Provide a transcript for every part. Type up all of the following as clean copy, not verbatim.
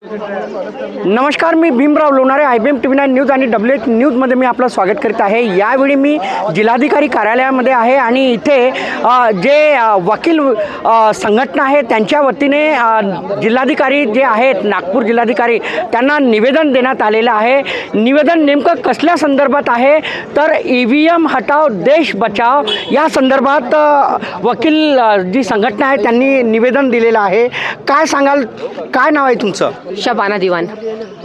नमस्कार, मी Bhimrao Lonare, IBM TV9 news आणि WH न्यूजमध्ये मी आपलं स्वागत करीत आहे। यावेळी मी जिल्हाधिकारी कार्यालयामध्ये आहे आणि इथे जे वकील संघटना आहे त्यांच्या वतीने जिल्हाधिकारी जे आहेत नागपूर जिल्हाधिकारी त्यांना निवेदन देण्यात आलेलं आहे। निवेदन नेमकं कसल्या संदर्भात आहे तर EVM हटाओ देश बचाओ या संदर्भात वकील जी संघटना आहे त्यांनी निवेदन दिलेलं आहे। काय सांगाल, काय नाव आहे तुमचं? शबाना दीवान।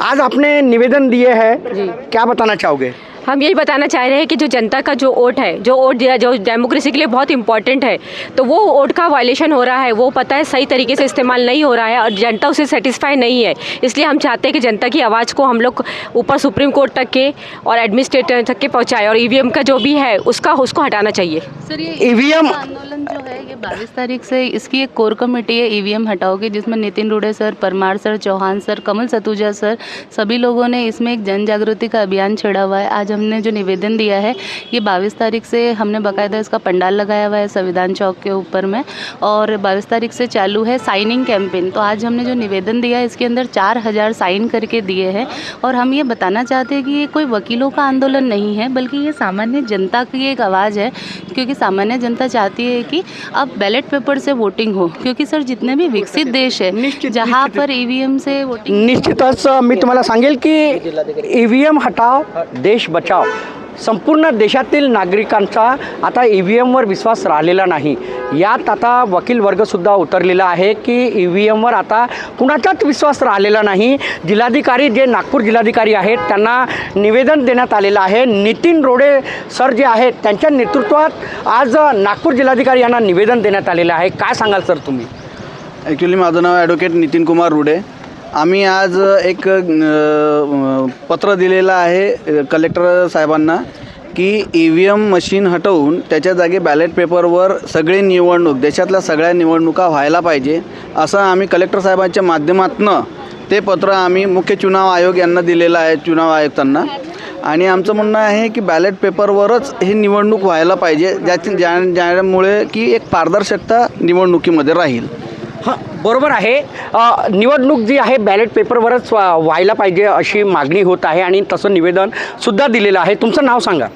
आज आपने निवेदन दिए हैं, क्या बताना चाहोगे? हम यही बताना चाह रहे हैं कि जो जनता का जो वोट है, जो वोट दिया, जो डेमोक्रेसी के लिए बहुत इंपॉर्टेंट है, तो वो वोट का वायलेशन हो रहा है। वो पता है सही तरीके से इस्तेमाल नहीं हो रहा है और जनता उससे सेटिस्फाई नहीं है। इसलिए हम चाहते हैं कि जनता की आवाज़ को हम लोग ऊपर सुप्रीम कोर्ट तक के और एडमिनिस्ट्रेटर तक के पहुँचाएँ और EVM का जो भी है उसको हटाना चाहिए। सर, ये EVM आंदोलन जो है ये 22 तारीख से इसकी एक कोर कमेटी है EVM हटाओ की, जिसमें Nitin Rude sir, Parmar sir, Chauhan sir, Kamal Satuja sir, सभी लोगों ने इसमें एक जन जागृति का अभियान छेड़ा हुआ है। आज हमने जो निवेदन दिया है ये 22 तारीख से हमने बाकायदा इसका पंडाल लगाया हुआ है संविधान चौक के ऊपर में, और 22 तारीख से चालू है साइनिंग कैंपेन। तो आज हमने जो निवेदन दिया है इसके अंदर 4000 साइन करके दिए हैं और हम ये बताना चाहते हैं कि ये कोई वकीलों का आंदोलन नहीं है, बल्कि ये सामान्य जनता की एक आवाज़ है। क्योंकि सामान्य जनता चाहती है कि अब बैलेट पेपर से वोटिंग हो, क्योंकि सर जितने भी विकसित देश है जहाँ पर EVM से वोटिंग निश्चितच मी तुम्हाला सांगेल की EVM हटाओ देश बचाओ संपूर्ण देशातील नागरिकांचा आता EVMवर विश्वास राहिलेला नाही। यात आता वकील वर्गसुद्धा उतरलेला आहे की EVMवर आता कुणाचाच विश्वास राहिलेला नाही। जिल्हाधिकारी जे नागपूर जिल्हाधिकारी आहेत त्यांना निवेदन देण्यात आलेलं आहे। नितिन रोडे सर जे आहेत त्यांच्या नेतृत्वात आज नागपूर जिल्हाधिकारी यांना निवेदन देण्यात आलेलं आहे। काय सांगाल सर तुम्ही? ॲक्च्युली माझं नाव ॲडव्होकेट नितीन कुमार रुडे। आम्ही आज एक पत्र दिलेलं आहे कलेक्टर साहेबांना की EVM मशीन हटवून त्याच्या जागी बॅलेट पेपरवर सगळे निवडणूक, देशातल्या सगळ्या निवडणुका व्हायला पाहिजे असं आम्ही कलेक्टर साहेबांच्या माध्यमातून ते पत्र आम्ही मुख्य चुनाव आयोग यांना दिलेलं आहे, चुनाव आयुक्तांना। आणि आमचं म्हणणं आहे की बॅलेट पेपरवरच ही निवडणूक व्हायला पाहिजे, ज्यामुळे की एक पारदर्शकता निवडणुकीमध्ये राहील। हां, बरोबर आहे। निवडणूक जी आहे बॅलेट पेपरवरच व्हायला पाहिजे अशी मागणी होत आहे आणि तसं निवेदनसुद्धा दिलेलं आहे। तुमचं नाव सांगा?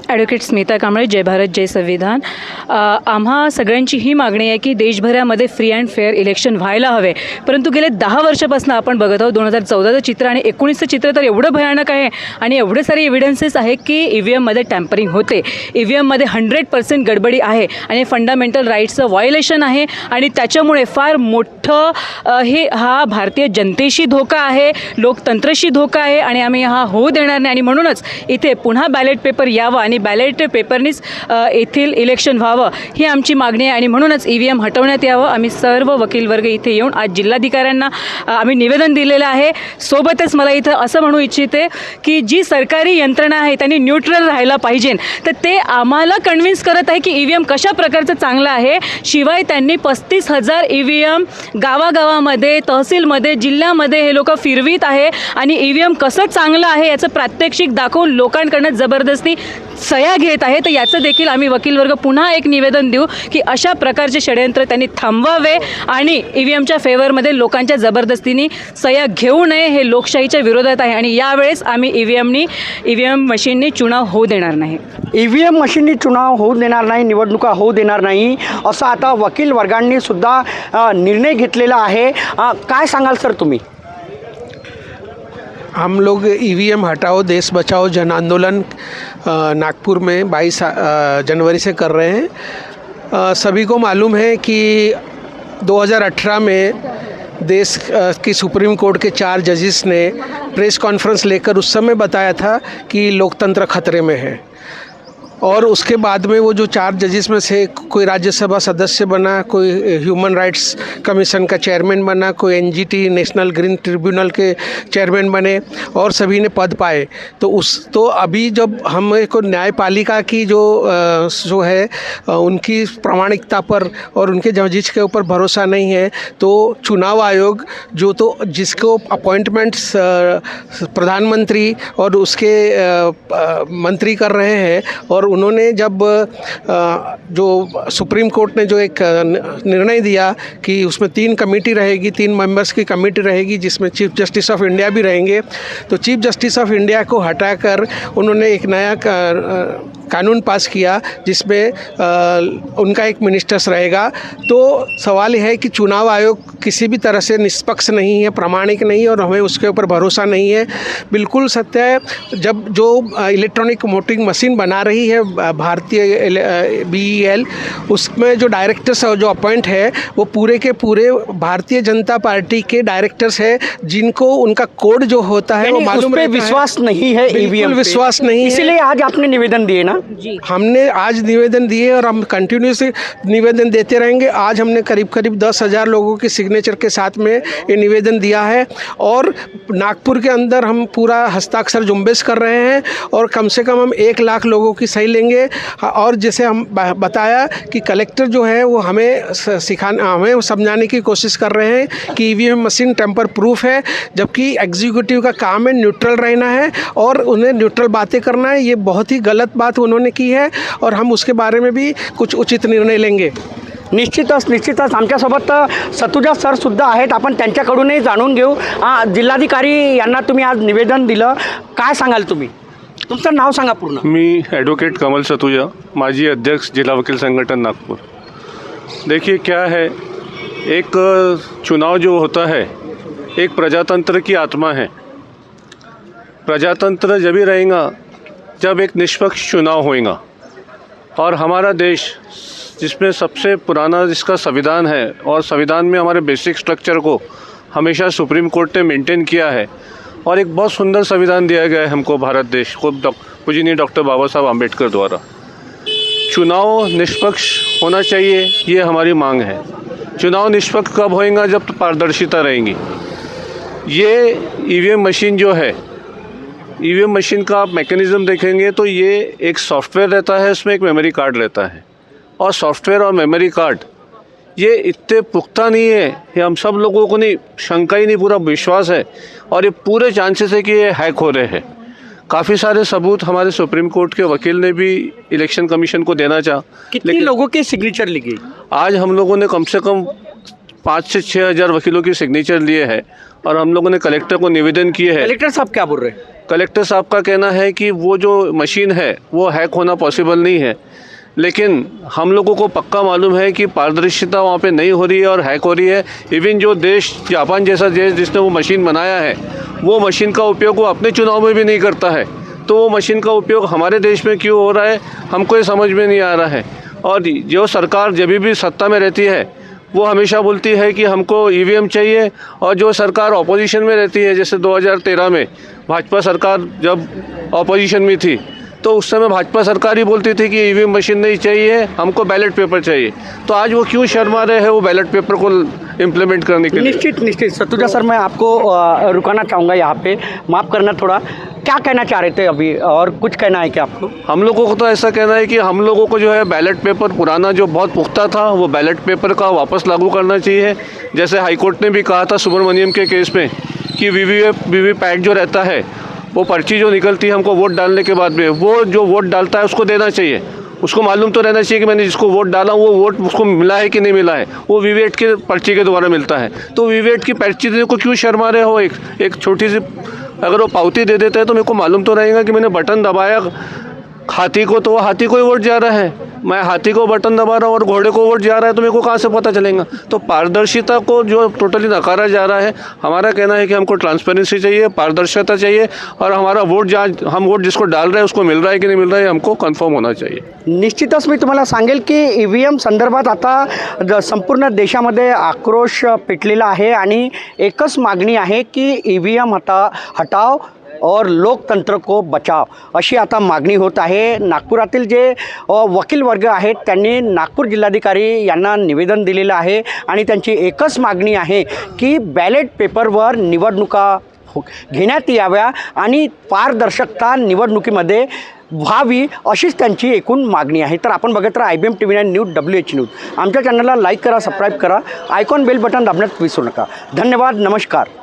ॲडव्होकेट स्मिता कांबळे, जय भारत जय संविधान। आम्हा सगळ्यांची ही मागणी आहे की देशभरामध्ये फ्री अँड फेअर इलेक्शन व्हायला हवे, परंतु गेले 10 वर्षापासून आपण बघत आहोत 2014चं चित्र आणि 19चं चित्र तर एवढं भयानक आहे आणि एवढे सारे एव्हिडन्सेस आहे की EVMमध्ये टॅम्परिंग होते, EVMमध्ये 100% गडबडी आहे आणि फंडामेंटल राईट्सचं व्हायोलेशन आहे आणि त्याच्यामुळे फार मोठं हा भारतीय जनतेशी धोका आहे, लोकतंत्रशी धोका आहे आणि आम्ही हा होऊ देणार नाही। आणि म्हणूनच इथे पुन्हा बॅलेट पेपर यावं आणि बॅलेट पेपरनीच येथील इलेक्शन व्हावं ही आमची मागणी आहे आणि म्हणूनच EVM हटवण्यात यावं। आम्ही सर्व वकील वर्ग इथे येऊन आज जिल्हाधिकाऱ्यांना आम्ही निवेदन दिलेलं आहे। सोबतच मला इथं असं म्हणू इच्छिते की जी सरकारी यंत्रणा आहे त्यांनी न्यूट्रल राहायला पाहिजे, तर ते आम्हाला कन्व्हिन्स करत आहे की EVM कशा प्रकारचं चांगलं आहे। शिवाय त्यांनी 35,000 EVM गावागावामध्ये, तहसीलमध्ये, जिल्ह्यामध्ये हे लोक फिरवीत आहे आणि EVM कसं चांगलं आहे याचं प्रात्यक्षिक दाखवून लोकांकडनं जबरदस्ती सह्या घेत आहे। तर याचं देखील आम्ही वकील वर्ग पुन्हा एक निवेदन देऊ की अशा प्रकारचे षडयंत्र त्यांनी थांबवावे आणि EVMच्या फेवरमध्ये लोकांच्या जबरदस्तीने सह्या घेऊ नये। हे लोकशाहीच्या विरोधात आहे आणि यावेळेस आम्ही EVM मशीननी चुनाव होऊ देणार नाही। EVM मशीननी चुनाव होऊ देणार नाही, निवडणुका होऊ देणार नाही असं आता वकील वर्गांनी सुद्धा निर्णय घेतलेला आहे। काय सांगाल सर तुम्ही? हम लोग EVM हटाओ देश बचाओ जन आंदोलन नागपुर में 22 जनवरी से कर रहे हैं। सभी को मालूम है कि 2018 में देश की सुप्रीम कोर्ट के 4 जजेस ने प्रेस कॉन्फ्रेंस लेकर उस समय बताया था कि लोकतंत्र खतरे में है, और उसके बाद में वो जो 4 जजेस में से कोई राज्यसभा सदस्य बना, कोई ह्यूमन राइट्स कमीशन का चेयरमैन बना, कोई NGT नेशनल ग्रीन ट्रिब्यूनल के चेयरमैन बने और सभी ने पद पाए। तो अभी जब हमें को न्यायपालिका की जो है उनकी प्रामाणिकता पर और उनके जजेस के ऊपर भरोसा नहीं है, तो चुनाव आयोग जिसको अपॉइंटमेंट्स प्रधानमंत्री और उसके मंत्री कर रहे हैं और उन्होंने जब जो सुप्रीम कोर्ट ने जो एक निर्णय दिया कि उसमें 3 कमेटी रहेगी, 3 मेंबर्स की कमेटी रहेगी जिसमें चीफ जस्टिस ऑफ इंडिया भी रहेंगे, तो चीफ जस्टिस ऑफ इंडिया को हटाकर उन्होंने एक नया कानून पास किया जिसमें उनका एक मिनिस्टर्स रहेगा। तो सवाल यह है कि चुनाव आयोग किसी भी तरह से निष्पक्ष नहीं है, प्रामाणिक नहीं है और हमें उसके ऊपर भरोसा नहीं है। बिल्कुल सत्य है, जब जो इलेक्ट्रॉनिक वोटिंग मशीन बना रही है भारतीय BEL, उसमें जो डायरेक्टर्स जो अपॉइंट है वो पूरे के पूरे भारतीय जनता पार्टी के डायरेक्टर्स है, जिनको उनका कोड जो होता है वो यानी मालूम उस पे रहता है। विश्वास नहीं है, बिल्कुल ईवीएम विश्वास नहीं है। इसीलिए आज आपने निवेदन दिए ना? हमने आज निवेदन दिए और हम कंटिन्यूसली निवेदन देते रहेंगे। आज हमने करीब 10,000 लोगों के सिग्नेचर के साथ में ये निवेदन दिया है और नागपुर के अंदर हम पूरा हस्ताक्षर झुंबेश कर रहे हैं और कम से कम हम 1 लाख लोगों की सही लेंगे। और जैसे हम बताया कि कलेक्टर जो है वो हमें हमें समझाने की कोशिश कर रहे हैं कि EVM मशीन टेम्पर प्रूफ है, जबकि एग्जीक्यूटिव का काम है न्यूट्रल रहना है और उन्हें न्यूट्रल बातें करना है। ये बहुत ही गलत बात उन्होंने की है और हम उसके बारे में भी कुछ उचित निर्णय लेंगे। निश्चितच आमच्यासोबत सतुजा सर सुद्धा आहेत, आपण त्यांच्याकडूनही जाणून घेऊ। जिल्हाधिकारी यांना तुम्ही आज निवेदन दिलं, काय सांगाल तुम्ही? तुमचं नाव सांगा पूर्ण। मी ॲडव्होकेट कमल सतुजा, माजी अध्यक्ष जिला वकील संगठन नागपुर। देखिए क्या है, एक चुनाव जो होता है एक प्रजातंत्र की आत्मा है। प्रजातंत्र जब ही रहेगा जब एक निष्पक्ष चुनाव होएगा और हमारा देश जिसमें सबसे पुराना जिसका संविधान है और संविधान में हमारे बेसिक स्ट्रक्चर को हमेशा सुप्रीम कोर्ट ने मेंटेन किया है और एक बहुत सुंदर संविधान दिया गया है हमको भारत देश को पूजनीय डॉक्टर बाबा साहब आम्बेडकर द्वारा। चुनाव निष्पक्ष होना चाहिए, ये हमारी मांग है। चुनाव निष्पक्ष कब होएगा? जब पारदर्शिता रहेगी। ये EVM मशीन जो है, EVM मशीन का आप मैकेनिज़्म देखेंगे तो ये एक सॉफ्टवेयर रहता है, इसमें एक मेमोरी कार्ड रहता है और सॉफ्टवेयर और मेमोरी कार्ड ये इतने पुख्ता नहीं है, ये हम सब लोगों को नहीं, शंका ही नहीं, पूरा विश्वास है और ये पूरे चांसेस है कि ये हैक हो रहे हैं। काफ़ी सारे सबूत हमारे सुप्रीम कोर्ट के वकील ने भी इलेक्शन कमीशन को देना चाहा। कितने लोगों के सिग्नेचर ली गई? आज हम लोगों ने कम से कम 5 से 6 हज़ार वकीलों की सिग्नेचर लिए है और हम लोगों ने कलेक्टर को निवेदन किए हैं। कलेक्टर साहब क्या बोल रहे हैं? कलेक्टर साहब का कहना है कि वो जो मशीन है वो हैक होना पॉसिबल नहीं है, लेकिन हम लोगों को पक्का मालूम है कि पारदर्शिता वहाँ पे नहीं हो रही है और हैक हो रही है। इवन जो देश, जापान जैसा देश जिसने वो मशीन बनाया है, वो मशीन का उपयोग वो अपने चुनाव में भी नहीं करता है, तो वो मशीन का उपयोग हमारे देश में क्यों हो रहा है हमको ये समझ में नहीं आ रहा है। और जो सरकार जब भी सत्ता में रहती है वो हमेशा बोलती है कि हमको EVM चाहिए, और जो सरकार ऑपोजिशन में रहती है, जैसे 2013 में भाजपा सरकार जब ऑपोजिशन में थी तो उस समय भाजपा सरकार ही बोलती थी कि EVM मशीन नहीं चाहिए, हमको बैलेट पेपर चाहिए। तो आज वो क्यों शर्मा रहे हैं वो बैलेट पेपर को इम्प्लीमेंट करने के लिए? निश्चित सतुजा सर, मैं आपको रुकाना चाहूँगा यहाँ पे, माफ़ करना थोड़ा। क्या कहना चाह रहे थे अभी, और कुछ कहना है क्या आपको? हम लोगों को तो ऐसा कहना है कि हम लोगों को जो है बैलेट पेपर पुराना जो बहुत पुख्ता था वो बैलेट पेपर का वापस लागू करना चाहिए। जैसे हाईकोर्ट ने भी कहा था सुब्रमण्यम के केस में कि वीवीपैट जो रहता है, वो पर्ची जो निकलती है हमको वोट डालने के बाद में, वो जो वोट डालता है उसको देना चाहिए। उसको मालूम तो रहना चाहिए कि मैंने जिसको वोट डाला वो वोट उसको मिला है कि नहीं मिला है। वो वीवीपैट के पर्ची के द्वारा मिलता है, तो वीवीपैट की पर्ची देने को क्यों शर्मा रहे हो? एक छोटी सी अगर वो पावती दे देते हैं तो मेरे को मालूम तो रहेगा कि मैंने बटन दबाया हाथी को, तो वो हाथी को ही वोट जा रहा है। मैं हाथी को बटन दबा रहा हूँ और घोड़े को वोट जा रहा है, तो मेरे को कहाँ से पता चलेगा? तो पारदर्शिता को जो टोटली नकारा जा रहा है। हमारा कहना है कि हमको ट्रांसपेरेंसी चाहिए, पारदर्शिता चाहिए, और हमारा वोट जहाँ हम वोट जिसको डाल रहे हैं उसको मिल रहा है कि नहीं मिल रहा है हमको कन्फर्म होना चाहिए। निश्चितच मी तुम्हाला सांगेल की EVM संदर्भात आता संपूर्ण देशामध्ये आक्रोश पेटलेला आहे आणि एकच मागणी आहे की EVM हटाव और लोकतंत्र को बचाव, अशी आता मागणी होत आहे। नागपुरातील जे वकील वर्ग आहेत त्यांनी नागपूर जिल्हाधिकारी यांना निवेदन दिलेलं आहे आणि त्यांची एकच मागणी आहे की बॅलेट पेपरवर निवडणुका घेण्यात याव्या आणि पारदर्शकता निवडणुकीमध्ये व्हावी, अशीच त्यांची एकूण मागणी आहे। तर आपण बघत राहा IBM TV9 news WH news. आमच्या चॅनलला लाईक करा, सबस्क्राईब करा, आयकॉन बेल बटन दाबण्यास विसरू नका। धन्यवाद, नमस्कार।